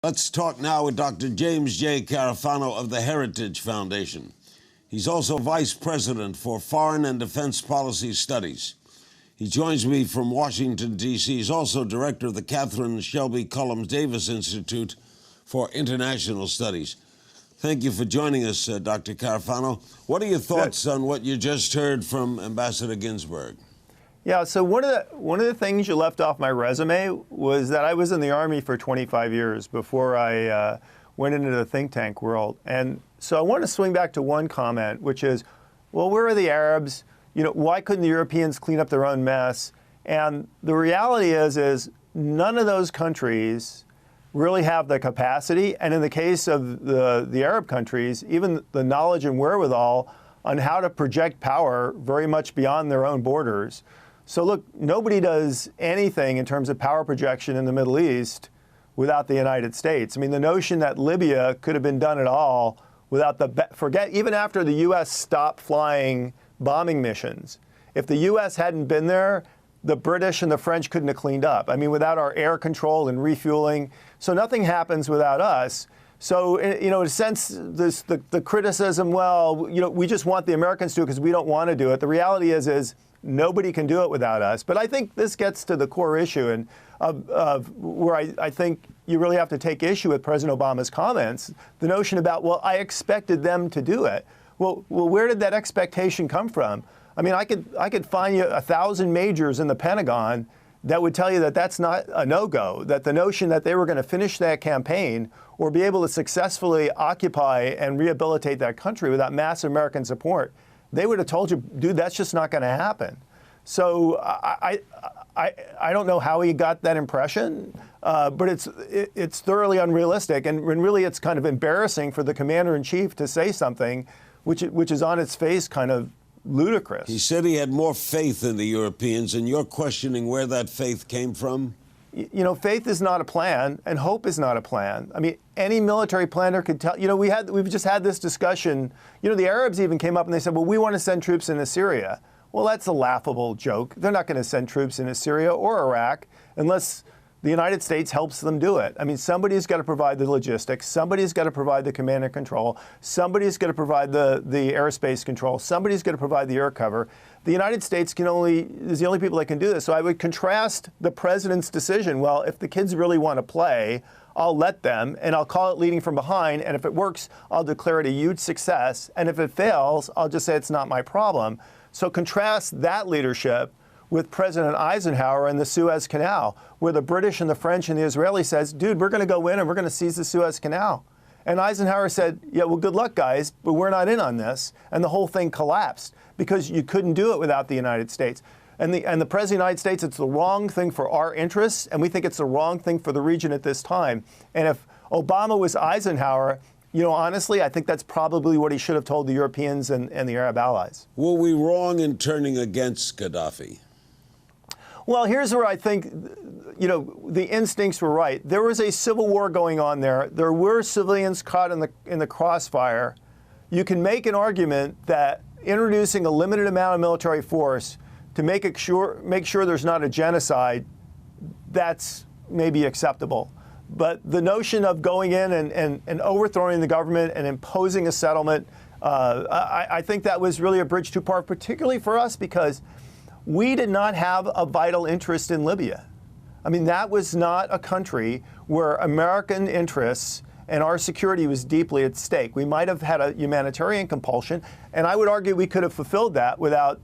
Let's talk now with Dr. James J. Carafano of the Heritage Foundation. He's also Vice President for Foreign and Defense Policy Studies. He joins me from Washington, D.C. He's also Director of the Catherine Shelby Cullum Davis Institute for International Studies. Thank you for joining us, Dr. Carafano. What are your thoughts on what you just heard from Ambassador Ginsburg? Yeah, so one of the things you left off my resume was that I was in the Army for 25 years before I went into the think tank world. And so I want to swing back to one comment, which is, well, where are the Arabs? You know, why couldn't the Europeans clean up their own mess? And the reality is none of those countries really have the capacity, and in the case of the Arab countries, even the knowledge and wherewithal on how to project power very much beyond their own borders. So look, nobody does anything in terms of power projection in the Middle East without the United States. I mean, the notion that Libya could have been done at all without even after the U.S. stopped flying bombing missions, if the U.S. hadn't been there, the British and the French couldn't have cleaned up. I mean, without our air control and refueling. So nothing happens without us. So, you know, in a sense, the criticism, well, you know, we just want the Americans to do it because we don't want to do it. The reality is nobody can do it without us. But I think this gets to the core issue and of where I think you really have to take issue with President Obama's comments, the notion about, well, I expected them to do it. Well, where did that expectation come from? I mean, I could find you 1,000 majors in the Pentagon that would tell you that that's not a no-go, that the notion that they were going to finish that campaign or be able to successfully occupy and rehabilitate that country without massive American support, they would have told you, dude, that's just not going to happen. So I don't know how he got that impression, but it's thoroughly unrealistic, and really it's kind of embarrassing for the commander-in-chief to say something which is on its face kind of ludicrous. He said he had more faith in the Europeans, and you're questioning where that faith came from? You know, faith is not a plan, and hope is not a plan. I mean, any military planner could tell. You know, we've just had this discussion. You know, the Arabs even came up and they said, well, we want to send troops into Syria. Well, that's a laughable joke. They're not going to send troops into Syria or Iraq unless the United States helps them do it. I mean, somebody's got to provide the logistics. Somebody's got to provide the command and control. Somebody's got to provide the airspace control. Somebody's got to provide the air cover. The United States is the only people that can do this. So I would contrast the president's decision. Well, if the kids really want to play, I'll let them, and I'll call it leading from behind. And if it works, I'll declare it a huge success. And if it fails, I'll just say it's not my problem. So contrast that leadership with President Eisenhower in the Suez Canal, where the British and the French and the Israelis says, dude, we're going to go in and we're going to seize the Suez Canal. And Eisenhower said, yeah, well, good luck, guys, but we're not in on this. And the whole thing collapsed because you couldn't do it without the United States. And the President of the United States, it's the wrong thing for our interests, and we think it's the wrong thing for the region at this time. And if Obama was Eisenhower, you know, honestly, I think that's probably what he should have told the Europeans and the Arab allies. Were we wrong in turning against Gaddafi? Well, here's where I think, you know, the instincts were right. There was a civil war going on there. There were civilians caught in the crossfire. You can make an argument that introducing a limited amount of military force to make sure there's not a genocide, that's maybe acceptable. But the notion of going in and overthrowing the government and imposing a settlement, I think that was really a bridge too far, particularly for us, because we did not have a vital interest in Libya. I mean, that was not a country where American interests and our security was deeply at stake. We might have had a humanitarian compulsion, and I would argue we could have fulfilled that without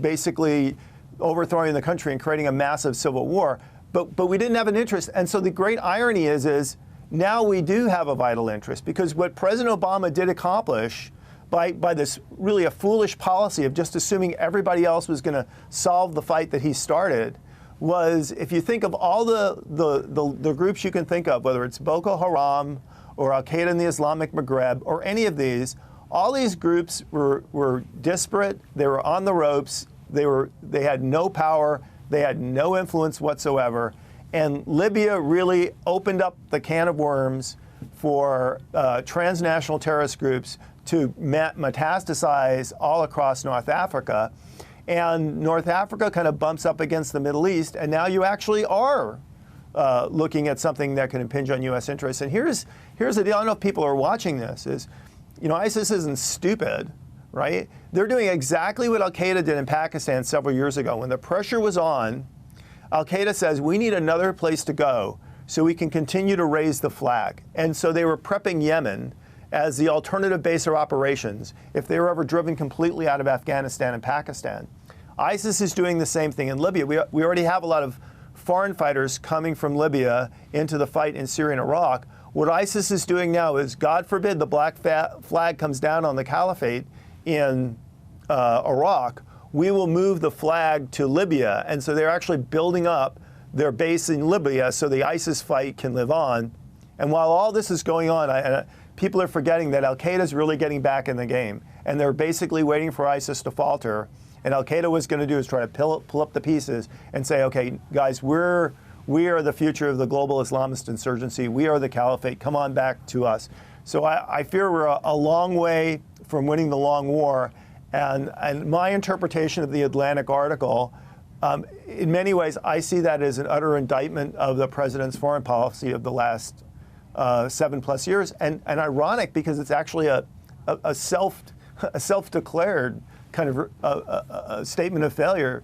basically overthrowing the country and creating a massive civil war. But we didn't have an interest. And so the great irony is now we do have a vital interest, because what President Obama did accomplish by this really a foolish policy of just assuming everybody else was going to solve the fight that he started was, if you think of all the groups you can think of, whether it's Boko Haram or Al-Qaeda in the Islamic Maghreb or any of these, all these groups were disparate, they were on the ropes, they had no power, they had no influence whatsoever, and Libya really opened up the can of worms for transnational terrorist groups to metastasize all across North Africa. And North Africa kind of bumps up against the Middle East, and now you actually are looking at something that can impinge on U.S. interests. And here's the deal. I don't know if people are watching this. Is, ISIS isn't stupid, right? They're doing exactly what Al-Qaeda did in Pakistan several years ago. When the pressure was on, Al-Qaeda says, we need another place to go so we can continue to raise the flag. And so they were prepping Yemen as the alternative base of operations if they were ever driven completely out of Afghanistan and Pakistan. ISIS is doing the same thing in Libya. We already have a lot of foreign fighters coming from Libya into the fight in Syria and Iraq. What ISIS is doing now is, God forbid, the black flag comes down on the caliphate in Iraq, we will move the flag to Libya. And so they're actually building up their base in Libya so the ISIS fight can live on. And while all this is going on, people are forgetting that Al-Qaeda is really getting back in the game. And they're basically waiting for ISIS to falter. And Al-Qaeda was going to do is try to pull up the pieces and say, okay, guys, we are the future of the global Islamist insurgency. We are the caliphate. Come on back to us. So I fear we're a long way from winning the long war. And my interpretation of the Atlantic article, in many ways, I see that as an utter indictment of the president's foreign policy of the last 7+ years. And ironic, because it's actually a self-declared kind of a statement of failure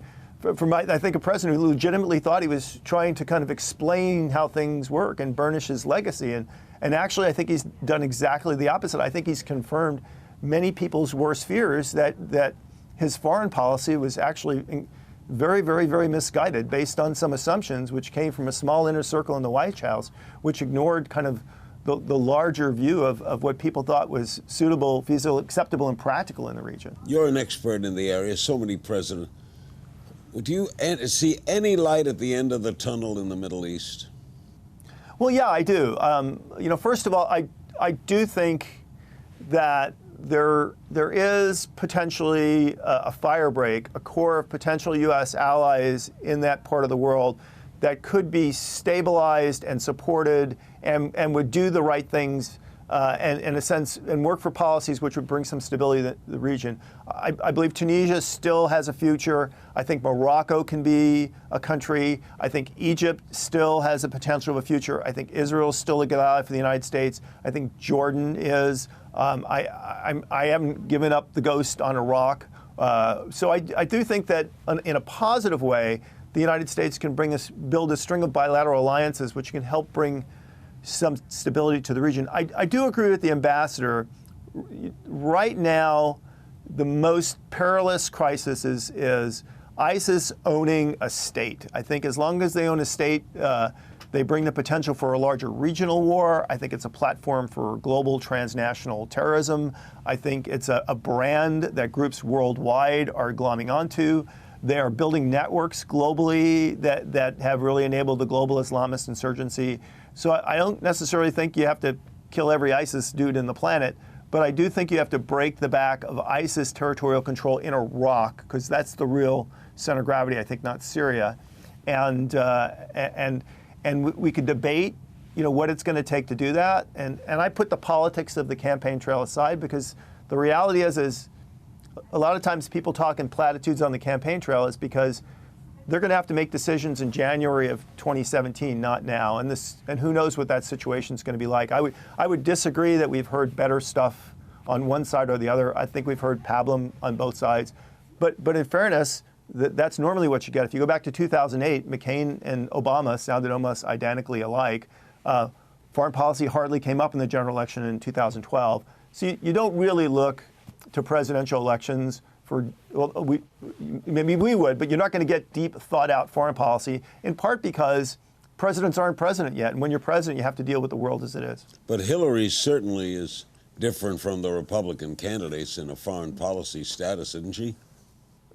from, I think, a president who legitimately thought he was trying to kind of explain how things work and burnish his legacy. And actually, I think he's done exactly the opposite. I think he's confirmed many people's worst fears that his foreign policy was actually very, very, very misguided based on some assumptions which came from a small inner circle in the White House, which ignored kind of the larger view of what people thought was suitable, feasible, acceptable, and practical in the region. You're an expert in the area, so many presidents. Do you see any light at the end of the tunnel in the Middle East? Well, yeah, I do. First of all, I do think that there is potentially a fire break, a core of potential U.S. allies in that part of the world that could be stabilized and supported and would do the right things and in a sense, and work for policies which would bring some stability to the region. I believe Tunisia still has a future. I think Morocco can be a country. I think Egypt still has a potential of a future. I think Israel is still a good ally for the United States. I think Jordan is. I haven't given up the ghost on Iraq. So I do think that in a positive way, the United States can build a string of bilateral alliances which can help bring some stability to the region. I do agree with the ambassador. Right now, the most perilous crisis is ISIS owning a state. I think as long as they own a state, they bring the potential for a larger regional war. I think it's a platform for global transnational terrorism. I think it's a brand that groups worldwide are glomming onto. They are building networks globally that have really enabled the global Islamist insurgency. So I don't necessarily think you have to kill every ISIS dude in the planet, but I do think you have to break the back of ISIS territorial control in Iraq, because that's the real center of gravity, I think, not Syria. And we could debate, what it's going to take to do that. And I put the politics of the campaign trail aside, because the reality is a lot of times people talk in platitudes on the campaign trail is because they're going to have to make decisions in January of 2017, not now. And who knows what that situation is going to be like. I would disagree that we've heard better stuff on one side or the other. I think we've heard pablum on both sides. But in fairness, that's normally what you get. If you go back to 2008, McCain and Obama sounded almost identically alike. Foreign policy hardly came up in the general election in 2012. So you don't really look to presidential elections for, maybe we would, but you're not going to get deep thought out foreign policy, in part because presidents aren't president yet. And when you're president, you have to deal with the world as it is. But Hillary certainly is different from the Republican candidates in a foreign policy status, isn't she?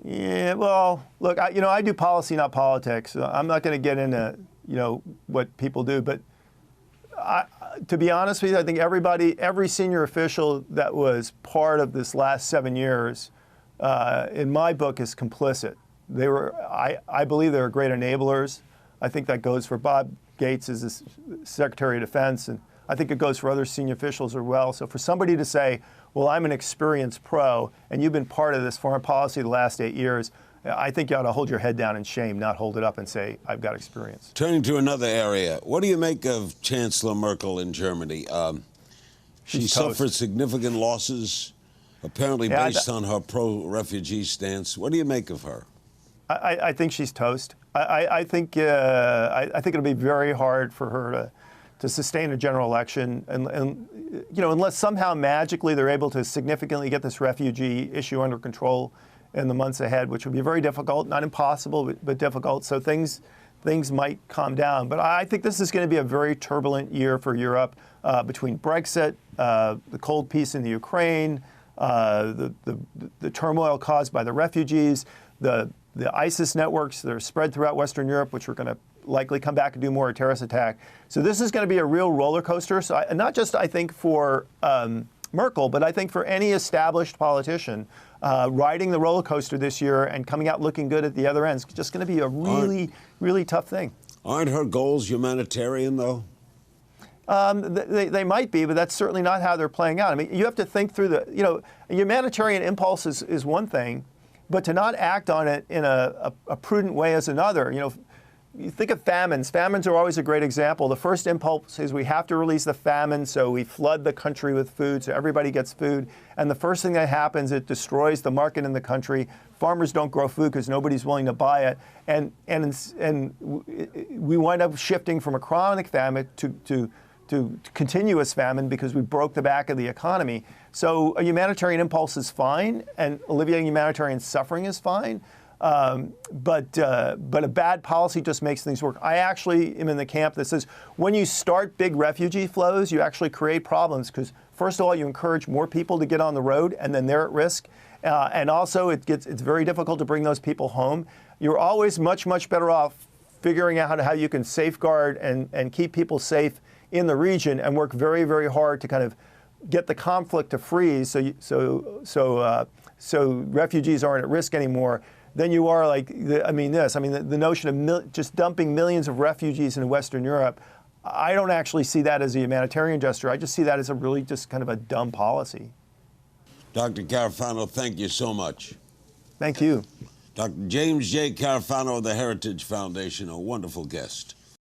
Yeah, well, look, I do policy, not politics. I'm not going to get into, what people do, but to be honest with you, I think every senior official that was part of this last 7 years, in my book, is complicit. I believe they were great enablers. I think that goes for Bob Gates as the Secretary of Defense, and I think it goes for other senior officials as well. So for somebody to say, well, I'm an experienced pro, and you've been part of this foreign policy the last 8 years, I think you ought to hold your head down in shame, not hold it up and say, I've got experience. Turning to another area, what do you make of Chancellor Merkel in Germany? She suffered significant losses, apparently based on her pro-refugee stance. What do you make of her? I think she's toast. I think it'll be very hard for her to sustain a general election, and unless somehow magically they're able to significantly get this refugee issue under control in the months ahead, which would be very difficult, not impossible, but difficult. So things might calm down. But I think this is going to be a very turbulent year for Europe between Brexit, the cold peace in the Ukraine, the turmoil caused by the refugees, the ISIS networks that are spread throughout Western Europe, which are going to likely come back and do more terrorist attack. So this is going to be a real roller coaster. So not just, I think, for Merkel, but I think for any established politician, riding the roller coaster this year and coming out looking good at the other end is just going to be a really, really tough thing. Aren't her goals humanitarian, though? They might be, but that's certainly not how they're playing out. I mean, you have to think through a humanitarian impulse is one thing, but to not act on it in a prudent way is another. You think of famines. Famines are always a great example. The first impulse is we have to release the famine, so we flood the country with food so everybody gets food. And the first thing that happens, it destroys the market in the country. Farmers don't grow food because nobody's willing to buy it. And we wind up shifting from a chronic famine to continuous famine because we broke the back of the economy. So a humanitarian impulse is fine, and alleviating humanitarian suffering is fine. But a bad policy just makes things work. I actually am in the camp that says when you start big refugee flows, you actually create problems because, first of all, you encourage more people to get on the road, and then they're at risk. And also, it's very difficult to bring those people home. You're always much, much better off figuring out how you can safeguard and keep people safe in the region and work very, very hard to kind of get the conflict to freeze so refugees aren't at risk anymore. Then you are the notion of just dumping millions of refugees into Western Europe. I don't actually see that as a humanitarian gesture. I just see that as a really just kind of a dumb policy. Dr. Carafano, thank you so much. Thank you. Dr. James J. Carafano of the Heritage Foundation, a wonderful guest.